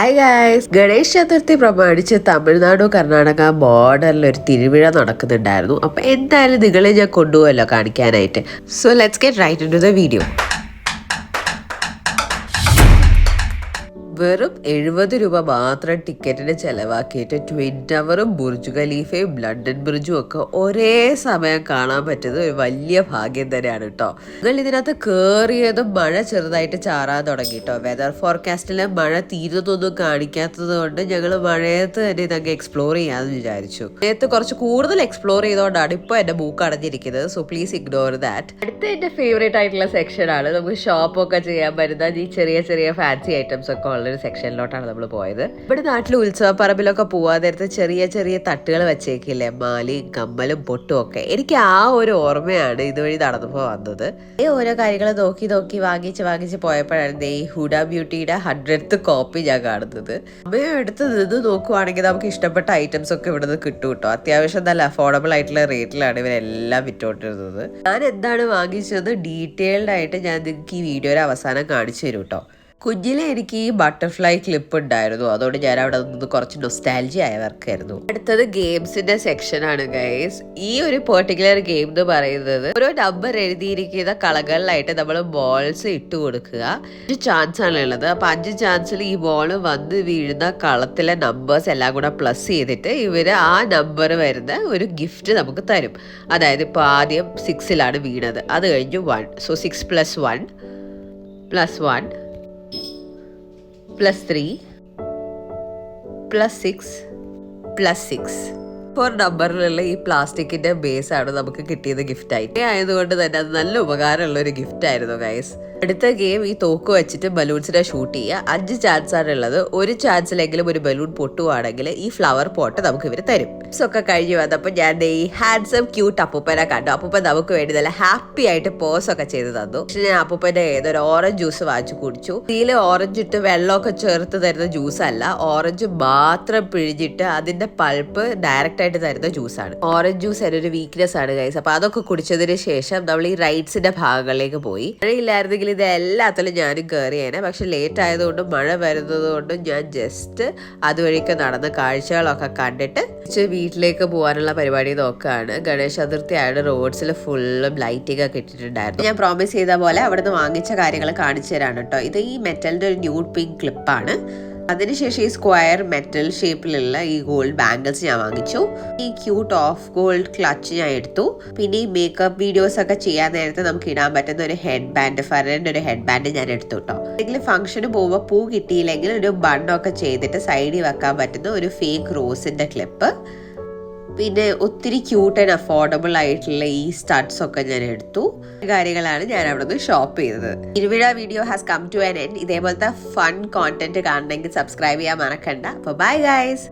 Hi guys, Ganesh Chaturthi പ്രമാണിച്ച് തമിഴ്നാട് കർണാടക ബോർഡറിൽ ഒരു തിരുവിഴ നടക്കുന്നുണ്ടായിരുന്നു. അപ്പോൾ എന്തായാലും നിങ്ങളെ ഞാൻ കൊണ്ടുപോകല്ലോ കാണിക്കാനായിട്ട്. So let's get right into the video. വെറും 70 രൂപ മാത്രം ടിക്കറ്റിന് ചെലവാക്കിയിട്ട് ട്വിൻ ടവറും ബുർജ് ഖലീഫയും ലണ്ടൻ ബ്രിഡ്ജും ഒക്കെ ഒരേ സമയം കാണാൻ പറ്റുന്നത് ഒരു വലിയ ഭാഗ്യം തന്നെയാണ് കേട്ടോ. നിങ്ങൾ ഇതിനകത്ത് കയറിയതും മഴ ചെറുതായിട്ട് ചാറാൻ തുടങ്ങി കേട്ടോ. വെതർ ഫോർകാസ്റ്റിൽ മഴ തീരുന്നൊന്നും കാണിക്കാത്തത് കൊണ്ട് ഞങ്ങൾ മഴയത്ത് തന്നെ ഇതങ്ങ് എക്സ്പ്ലോർ ചെയ്യാമെന്ന് വിചാരിച്ചു. മഴയത്ത് കുറച്ച് കൂടുതൽ എക്സ്പ്ലോർ ചെയ്തുകൊണ്ടാണ് ഇപ്പോൾ എൻ്റെ മൂക്ക് അടഞ്ഞിരിക്കുന്നത്. So please ignore that. അടുത്ത എൻ്റെ ഫേവറേറ്റ് ആയിട്ടുള്ള സെക്ഷനാണ്. നമുക്ക് ഷോപ്പൊക്കെ ചെയ്യാൻ പറ്റുന്ന ഈ ചെറിയ ചെറിയ ഫാൻസി ഐറ്റംസ് ഒക്കെ ഉള്ള സെക്ഷനിലോട്ടാണ് നമ്മൾ പോയത്. ഇവിടെ നാട്ടിൽ ഉത്സവപ്പറമ്പിലൊക്കെ പോവാൻ നേരത്തെ ചെറിയ ചെറിയ തട്ടുകൾ വെച്ചേക്കില്ലേ, മാലയും കമ്മലും പൊട്ടും ഒക്കെ. എനിക്ക് ആ ഒരു ഓർമ്മയാണ് ഇതുവഴി നടന്നപ്പോൾ വന്നത്. ഓരോ കാര്യങ്ങൾ നോക്കി നോക്കി വാങ്ങിച്ച് പോയപ്പോഴാണ് ഈ ഹുഡ ബ്യൂട്ടിയുടെ 100th കോപ്പി ഞാൻ കാണുന്നത്. അമ്മയും എടുത്ത് നിന്ന് നോക്കുവാണെങ്കിൽ നമുക്ക് ഇഷ്ടപ്പെട്ട ഐറ്റംസ് ഒക്കെ ഇവിടെ നിന്ന് കിട്ടും കേട്ടോ. അത്യാവശ്യം നല്ല അഫോർഡബിൾ ആയിട്ടുള്ള റേറ്റിലാണ് ഇവരെല്ലാം വിറ്റോണ്ടിരുന്നത്. ഞാൻ എന്താണ് വാങ്ങിച്ചത് ഡീറ്റെയിൽഡ് ആയിട്ട് ഞാൻ നിങ്ങൾക്ക് ഈ വീഡിയോയുടെ അവസാനം കാണിച്ചു തരും കേട്ടോ. കുഞ്ഞിലെ എനിക്ക് ഈ ബട്ടർഫ്ലൈ ക്ലിപ്പ് ഉണ്ടായിരുന്നു, അതുകൊണ്ട് ഞാൻ അവിടെ നിന്ന് കുറച്ച് നൊസ്റ്റാലജി ആയവർക്കായിരുന്നു. അടുത്തത് ഗെയിംസിന്റെ സെക്ഷനാണ് ഗൈസ്. ഈ ഒരു പെർട്ടിക്കുലർ ഗെയിം എന്ന് പറയുന്നത് ഓരോ നമ്പർ എഴുതിയിരിക്കുന്ന കളകളിലായിട്ട് നമ്മൾ ബോൾസ് ഇട്ട് കൊടുക്കുക. 5 ചാൻസ് ആണ് ഉള്ളത്. അപ്പൊ 5 ചാൻസിൽ ഈ ബോൾ വന്ന് വീഴുന്ന കളത്തിലെ നമ്പേഴ്സ് എല്ലാം കൂടെ പ്ലസ് ചെയ്തിട്ട് ഇവര് ആ നമ്പർ വരുന്ന ഒരു ഗിഫ്റ്റ് നമുക്ക് തരും. അതായത് ഇപ്പൊ ആദ്യം 6ലാണ് വീണത്, അത് കഴിഞ്ഞ് 1. സോ 6 + 1 + 1 +3 +6 +6 4 നമ്പറിലുള്ള ഈ പ്ലാസ്റ്റിക്കിന്റെ ബേസ് ആണ് നമുക്ക് കിട്ടിയത് ഗിഫ്റ്റ് ആയിട്ട്. ആയതുകൊണ്ട് തന്നെ അത് നല്ല ഉപകാരമുള്ള ഒരു ഗിഫ്റ്റ് ആയിരുന്നു ഗൈസ്. അടുത്ത ഗെയിം ഈ തോക്ക് വെച്ചിട്ട് ബലൂൺസിനെ ഷൂട്ട് ചെയ്യുക. 5 ചാൻസ് ആണ് ഉള്ളത്. ഒരു ചാൻസിലെങ്കിലും ഒരു ബലൂൺ പൊട്ടുവാണെങ്കിൽ ഈ ഫ്ലവർ പോട്ട് നമുക്ക് ഇവർ തരും. ഒക്കെ കഴിഞ്ഞ് വന്നപ്പോൾ ഞാൻ ഈ ഹാൻഡ്സം ക്യൂട്ട് അപ്പൂപ്പനെ കണ്ടു. അപ്പൂപ്പൻ നമുക്ക് വേണ്ടി നല്ല ഹാപ്പി ആയിട്ട് പോസ് ഒക്കെ ചെയ്ത് തന്നു. പക്ഷെ ഞാൻ അപ്പൂപ്പന്റെ ഏതൊരു ഓറഞ്ച് ജ്യൂസ് വാങ്ങിച്ചു കുടിച്ചു. ഇതിൽ ഓറഞ്ച് ഇട്ട് വെള്ളമൊക്കെ ചേർത്ത് തരുന്ന ജ്യൂസ് അല്ല, ഓറഞ്ച് മാത്രം പിഴിഞ്ഞിട്ട് അതിന്റെ പൾപ്പ് ഡയറക്റ്റ് ആയിട്ട് തരുന്ന ജ്യൂസാണ്. ഓറഞ്ച് ജ്യൂസ് എന്നൊരു വീക്ക്നെസ് ആണ് ഗൈസ്. അപ്പൊ അതൊക്കെ കുടിച്ചതിന് ശേഷം നമ്മൾ ഈ റൈഡ്സിന്റെ ഭാഗങ്ങളിലേക്ക് പോയി. മഴയില്ലായിരുന്നെങ്കിൽ ഇത് എല്ലാത്തിലും ഞാനും കയറിയേനെ. പക്ഷെ ലേറ്റ് ആയതുകൊണ്ടും മഴ വരുന്നത് കൊണ്ടും ഞാൻ ജസ്റ്റ് അതുവഴിക്ക് നടന്ന കാഴ്ചകളൊക്കെ കണ്ടിട്ട് വീട്ടിലേക്ക് പോകാനുള്ള പരിപാടി നോക്കുകയാണ്. ഗണേശ് ചതുർത്ഥി ആയിട്ട് റോഡ്സിൽ ഫുള്ളും ലൈറ്റിംഗ് ഒക്കെ ഇട്ടിട്ടുണ്ടായിരുന്നു. ഞാൻ പ്രോമിസ് ചെയ്ത പോലെ അവിടുന്ന് വാങ്ങിച്ച കാര്യങ്ങൾ കാണിച്ചു തരാണ് കേട്ടോ. ഇത് ഈ മെറ്റലിന്റെ ഒരു ന്യൂഡ് പിങ്ക് ക്ലിപ്പാണ്. അതിനുശേഷം ഈ സ്ക്വയർ മെറ്റൽ ഷേപ്പിലുള്ള ഈ ഗോൾഡ് ബാംഗിൾസ് ഞാൻ വാങ്ങിച്ചു. ഈ ക്യൂട്ട് ഓഫ് ഗോൾഡ് ക്ലച്ച് ഞാൻ എടുത്തു. പിന്നെ ഈ മേക്കപ്പ് വീഡിയോസ് ഒക്കെ ചെയ്യാൻ നേരത്തെ നമുക്ക് ഇടാൻ പറ്റുന്ന ഒരു ഹെഡ് ബാൻഡ്, ഫറിന്റെ ഒരു ഹെഡ് ബാൻഡ് ഞാൻ എടുത്തു കേട്ടോ. എന്തെങ്കിലും ഫംഗ്ഷന് പോകുമ്പോൾ പൂ കിട്ടിയില്ലെങ്കിൽ ഒരു ബണ്ണൊക്കെ ചെയ്തിട്ട് സൈഡിൽ വെക്കാൻ പറ്റുന്ന ഒരു ഫേക്ക് റോസിന്റെ ക്ലിപ്പ്. പിന്നെ ഒത്തിരി ക്യൂട്ട് ആൻഡ് അഫോർഡബിൾ ആയിട്ടുള്ള ഈ സ്റ്റഡ്സ് ഒക്കെ ഞാൻ എടുത്തു. കാര്യങ്ങളാണ് ഞാൻ അവിടെ നിന്ന് ഷോപ്പ് ചെയ്തത്. Thiruvizha video has come to an end. ഇതേപോലത്തെ ഫൺ കോണ്ടന്റ് കാണണമെങ്കിൽ സബ്സ്ക്രൈബ് ചെയ്യാൻ മറക്കണ്ട. അപ്പോൾ ബൈ ഗൈസ്.